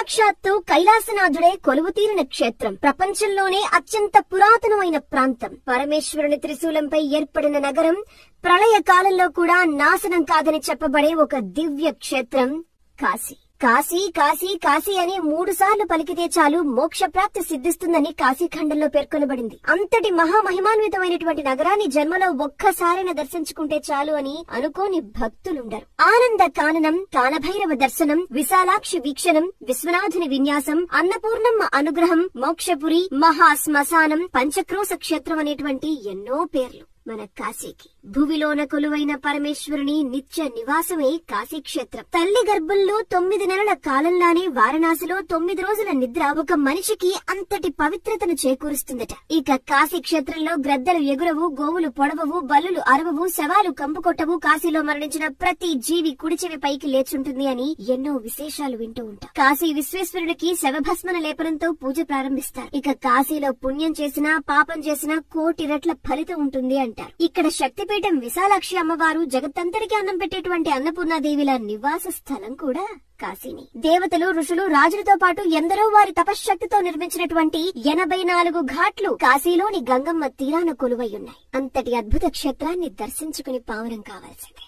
సాక్షాత్తు కైలాసనాథుడే కొలువుతీరిన క్షేత్రం. ప్రపంచంలోనే అత్యంత పురాతనమైన ప్రాంతం. పరమేశ్వరుని త్రిశూలంపై ఏర్పడిన నగరం ప్రళయ కాలంలో కూడా నాశనం కాదని చెప్పబడే ఒక దివ్య క్షేత్రం కాశీ. కాశీ కాశీ కాశీ అని 3 సార్లు పలికితే చాలు మోక్ష ప్రాప్తి సిద్ధిస్తుందని కాశీఖండంలో పేర్కొనబడింది. అంతటి మహామహిమాన్వితమైనటువంటి నగరాన్ని జన్మలో ఒక్కసారైనా దర్శించుకుంటే చాలు అని అనుకోని భక్తులుండరు. ఆనంద కాననం, కాలభైరవ దర్శనం, విశాలాక్షి వీక్షణం, విశ్వనాథుని విన్యాసం, అన్నపూర్ణమ్మ అనుగ్రహం, మోక్షపురి, మహా శ్మశానం, పంచక్రోశ క్షేత్రం అనేటువంటి ఎన్నో పేర్లు మన కాశీకి. భువిలోన కొలువైన పరమేశ్వరుని నిత్య నివాసమే కాశీక్షేత్రం. తల్లి గర్భంలో 9 నెలల కాలంలానే వారణాసిలో 9 రోజుల నిద్ర ఒక మనిషికి అంతటి పవిత్రతను చేకూరుస్తుందట. ఇక కాశీక్షేత్రంలో గ్రద్దలు ఎగురవు, గోవులు పొడవవు, బల్లులు అరవవు, శవాలు కంపు కొట్టవు, కాశీలో మరణించిన ప్రతి జీవి కుడిచెవి పైకి లేచుంటుంది అని ఎన్నో విశేషాలు వింటూ ఉంటాం. కాశీ విశ్వేశ్వరుడికి శవభస్మన లేపనంతో పూజ ప్రారంభిస్తారు. ఇక కాశీలో పుణ్యం చేసినా పాపం చేసినా 1,000,000 రెట్ల ఫలితం ఉంటుంది అంటారు. ఇక్కడ శక్తిపీఠం విశాలాక్షి అమ్మవారు, జగత్తంతటికి అన్నం పెట్టేటువంటి అన్నపూర్ణాదేవిల నివాస స్థలం కూడా కాశీని. దేవతలు, ఋషులు, రాజులతో పాటు ఎందరో వారి తపశ్శక్తితో నిర్మించినటువంటి 84 ఘాట్లు కాశీలోని గంగమ్మ తీరాన కొలువై ఉన్నాయి. అంతటి అద్భుత క్షేత్రాన్ని దర్శించుకుని పావనం కావాల్సిందే.